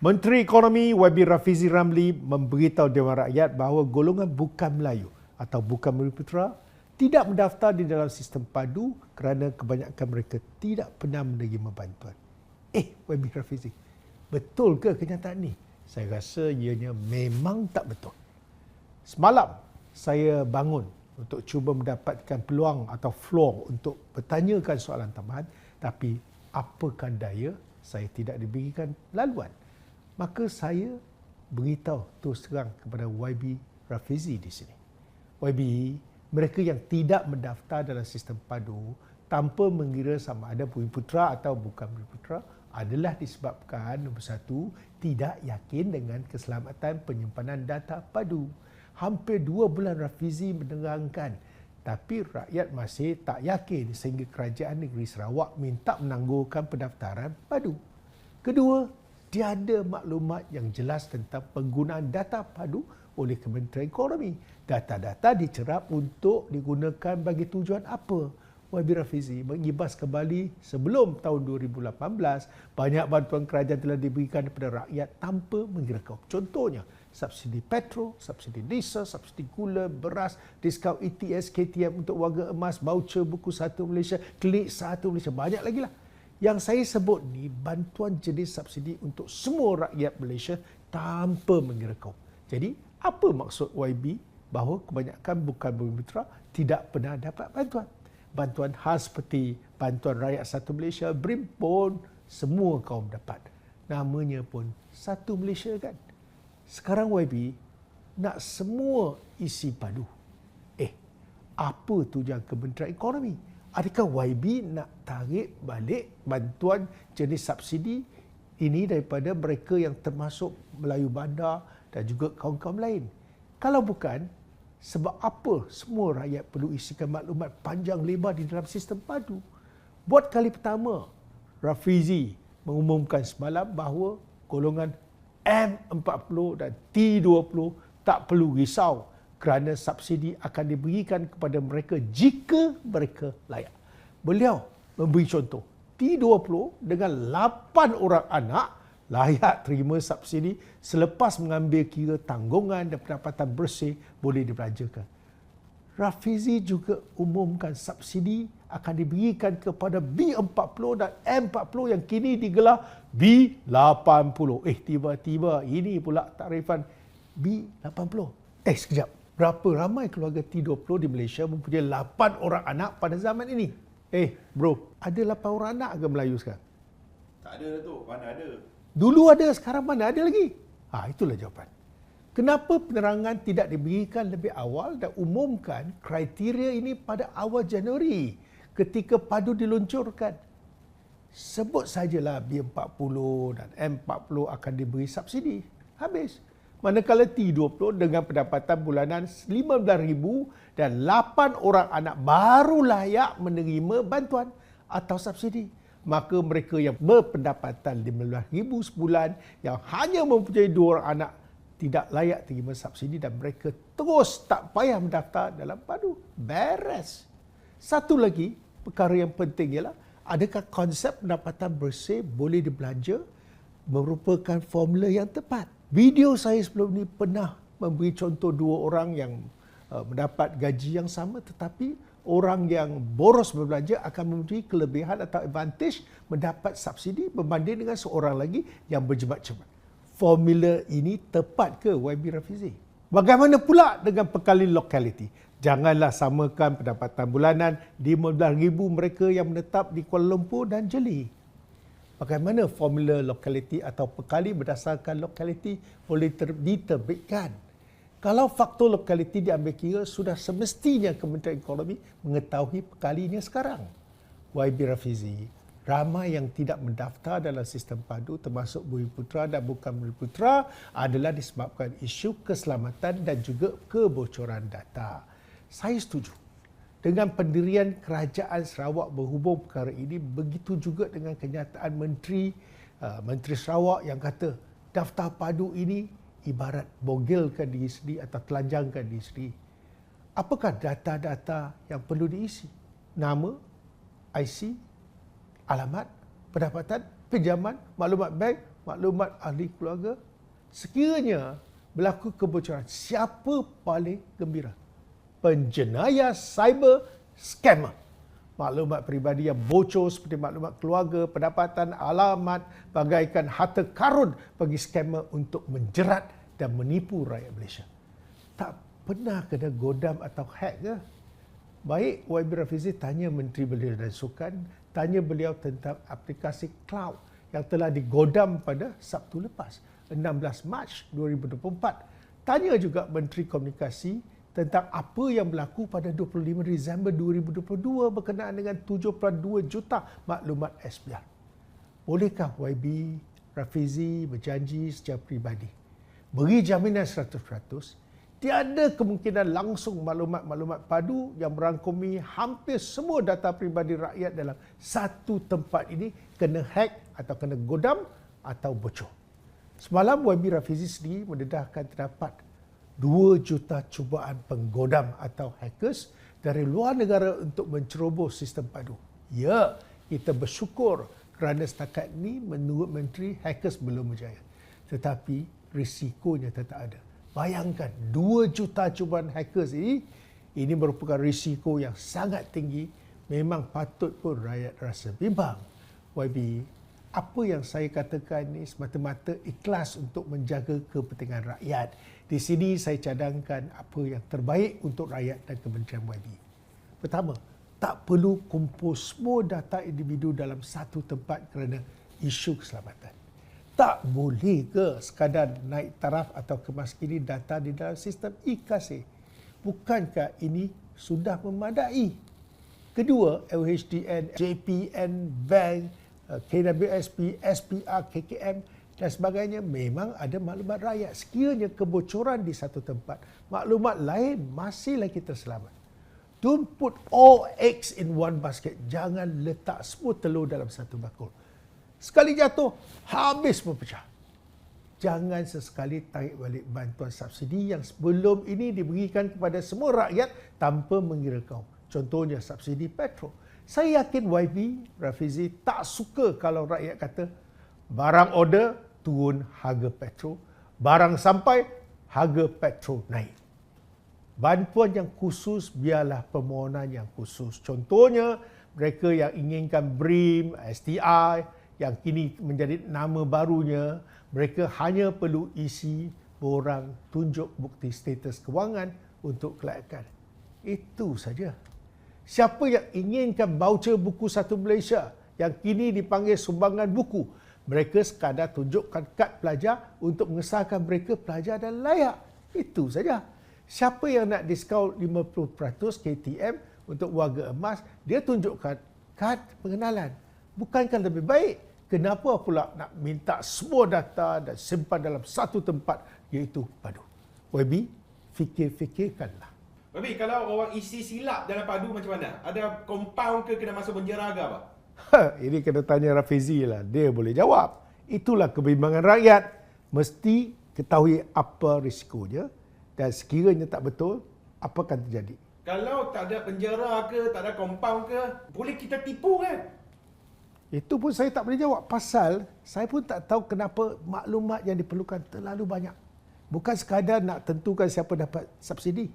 Menteri Ekonomi YB Rafizi Ramli memberitahu Dewan Rakyat bahawa golongan bukan Melayu atau bukan Bumiputera tidak mendaftar di dalam sistem padu kerana kebanyakan mereka tidak pernah menerima bantuan. YB Rafizi, betul ke kenyataan ini? Saya rasa ianya memang tak betul. Semalam saya bangun untuk cuba mendapatkan peluang atau floor untuk bertanyakan soalan tambahan, tapi apakah daya saya tidak diberikan laluan. Maka saya beritahu terus terang kepada YB Rafizi di sini. YB, mereka yang tidak mendaftar dalam sistem padu tanpa mengira sama ada Bumiputera atau bukan Bumiputera adalah disebabkan nombor satu, tidak yakin dengan keselamatan penyimpanan data padu. Hampir 2 bulan Rafizi menerangkan, tapi rakyat masih tak yakin sehingga Kerajaan Negeri Sarawak minta menangguhkan pendaftaran padu. Kedua, tiada maklumat yang jelas tentang penggunaan data padu oleh Kementerian Ekonomi. Data-data dicerap untuk digunakan bagi tujuan apa? YB Rafizi mengibas kembali sebelum tahun 2018, banyak bantuan kerajaan telah diberikan kepada rakyat tanpa mengira kaum. Contohnya, subsidi petrol, subsidi diesel, subsidi gula, beras, diskaun ETS, KTM untuk warga emas, voucher buku 1 Malaysia, klik 1 Malaysia, banyak lagi lah. Yang saya sebut ni bantuan jenis subsidi untuk semua rakyat Malaysia tanpa mengira kaum. Jadi, apa maksud YB bahawa kebanyakan bukan Bumiputera tidak pernah dapat bantuan? Bantuan khas seperti Bantuan Rakyat 1 Malaysia, BRIM pun semua kaum dapat. Namanya pun 1 Malaysia kan? Sekarang YB nak semua isi padu. Apa tujuan Kementerian Ekonomi? Adakah YB nak tarik balik bantuan jenis subsidi ini daripada mereka yang termasuk Melayu Bandar dan juga kaum-kaum lain? Kalau bukan, sebab apa semua rakyat perlu isikan maklumat panjang lebar di dalam sistem padu? Buat kali pertama, Rafizi mengumumkan semalam bahawa golongan M40 dan T20 tak perlu risau kerana subsidi akan diberikan kepada mereka jika mereka layak. Beliau memberi contoh, T20 dengan 8 orang anak layak terima subsidi selepas mengambil kira tanggungan dan pendapatan bersih boleh dibelanjakan. Rafizi juga umumkan subsidi akan diberikan kepada B40 dan M40 yang kini digelar B80. Tiba-tiba ini pula takrifan B80. Sekejap. Berapa ramai keluarga T20 di Malaysia mempunyai 8 orang anak pada zaman ini? Bro, ada 8 orang anak ke Melayu sekarang? Tak ada tu, mana ada? Dulu ada, sekarang mana ada lagi? Itulah jawapan. Kenapa penerangan tidak diberikan lebih awal dan umumkan kriteria ini pada awal Januari ketika padu diluncurkan? Sebut sajalah B40 dan M40 akan diberi subsidi. Habis. Manakala T20 dengan pendapatan bulanan RM15,000 dan 8 orang anak baru layak menerima bantuan atau subsidi. Maka mereka yang berpendapatan RM15,000 sebulan yang hanya mempunyai 2 orang anak tidak layak terima subsidi dan mereka terus tak payah mendaftar dalam padu. Beres. Satu lagi perkara yang penting ialah, adakah konsep pendapatan bersih boleh dibelanja merupakan formula yang tepat? Video saya sebelum ini pernah memberi contoh 2 orang yang mendapat gaji yang sama, tetapi orang yang boros berbelanja akan mempunyai kelebihan atau advantage mendapat subsidi berbanding dengan seorang lagi yang berjimat cepat. Formula ini tepat ke YB Rafizi? Bagaimana pula dengan pekali lokaliti? Janganlah samakan pendapatan bulanan RM15,000 mereka yang menetap di Kuala Lumpur dan Jeli. Bagaimana formula lokaliti atau pekali berdasarkan lokaliti boleh diterbitkan? Kalau faktor lokaliti diambil kira, sudah semestinya Kementerian Ekonomi mengetahui pekalinya sekarang. YB Rafizi, ramai yang tidak mendaftar dalam sistem padu termasuk Bumiputera dan bukan Bumiputera adalah disebabkan isu keselamatan dan juga kebocoran data. Saya setuju dengan pendirian Kerajaan Sarawak berhubung perkara ini, begitu juga dengan kenyataan Menteri Sarawak yang kata daftar padu ini ibarat bogelkan diri sendiri atau telanjangkan diri sendiri. Apakah data-data yang perlu diisi? Nama, IC, alamat, pendapatan, pinjaman, maklumat bank, maklumat ahli keluarga. Sekiranya berlaku kebocoran, siapa paling gembira? Penjenayah cyber scammer. Maklumat peribadi yang bocor seperti maklumat keluarga, pendapatan, alamat bagaikan harta karun bagi scammer untuk menjerat dan menipu rakyat Malaysia. Tak pernah kena godam atau hack ke? Baik YB Rafizi tanya Menteri Belia dan Sukan, tanya beliau tentang aplikasi cloud yang telah digodam pada Sabtu lepas, 16 Mac 2024. Tanya juga Menteri Komunikasi tentang apa yang berlaku pada 25 Disember 2022 berkenaan dengan 7.2 juta maklumat SPR. Bolehkah YB Rafizi berjanji secara peribadi, beri jaminan 100%, tiada kemungkinan langsung maklumat-maklumat padu yang merangkumi hampir semua data peribadi rakyat dalam satu tempat ini kena hack atau kena godam atau bocor? Semalam YB Rafizi sendiri mendedahkan terdapat 2 juta cubaan penggodam atau hackers dari luar negara untuk menceroboh sistem padu. Ya, kita bersyukur kerana setakat ini menurut Menteri hackers belum berjaya. Tetapi risikonya tetap ada. Bayangkan 2 juta cubaan hackers ini merupakan risiko yang sangat tinggi. Memang patut pun rakyat rasa bimbang. YB, apa yang saya katakan ini semata-mata ikhlas untuk menjaga kepentingan rakyat. Di sini saya cadangkan apa yang terbaik untuk rakyat dan Kementerian YB. Pertama, tak perlu kumpul semua data individu dalam satu tempat kerana isu keselamatan. Tak boleh ke sekadar naik taraf atau kemaskini data di dalam sistem e-Kasih? Bukankah ini sudah memadai? Kedua, LHDN, JPN, Bank, KWSP, SPR, KKM dan sebagainya memang ada maklumat rakyat. Sekiranya kebocoran di satu tempat, maklumat lain masih lagi terselamat. Don't put all eggs in one basket. Jangan letak semua telur dalam satu bakul. Sekali jatuh, habis berpecah. Jangan sesekali tarik balik bantuan subsidi yang sebelum ini diberikan kepada semua rakyat tanpa mengira kaum. Contohnya subsidi petrol. Saya yakin YB Rafizi tak suka kalau rakyat kata barang order turun harga petrol, barang sampai harga petrol naik. Bantuan yang khusus biarlah permohonan yang khusus. Contohnya mereka yang inginkan BRIM, STI, yang kini menjadi nama barunya, mereka hanya perlu isi borang tunjuk bukti status kewangan untuk kelayakan. Itu saja. Siapa yang inginkan voucher buku Satu Malaysia yang kini dipanggil sumbangan buku, mereka sekadar tunjukkan kad pelajar untuk mengesahkan mereka pelajar dan layak. Itu saja. Siapa yang nak diskaun 50% KTM untuk warga emas, dia tunjukkan kad pengenalan. Bukankah lebih baik? Kenapa pula nak minta semua data dan simpan dalam satu tempat, iaitu padu? YB, fikir-fikirkanlah. YB, kalau orang isi silap dalam padu macam mana? Ada compound ke kena masuk penjara ke apa? Ini kena tanya Rafizi lah. Dia boleh jawab. Itulah kebimbangan rakyat. Mesti ketahui apa risikonya dan sekiranya tak betul, apa akan terjadi. Kalau tak ada penjara ke, tak ada compound ke, boleh kita tipu kan? Itu pun saya tak boleh jawab. Pasal saya pun tak tahu kenapa maklumat yang diperlukan terlalu banyak. Bukan sekadar nak tentukan siapa dapat subsidi.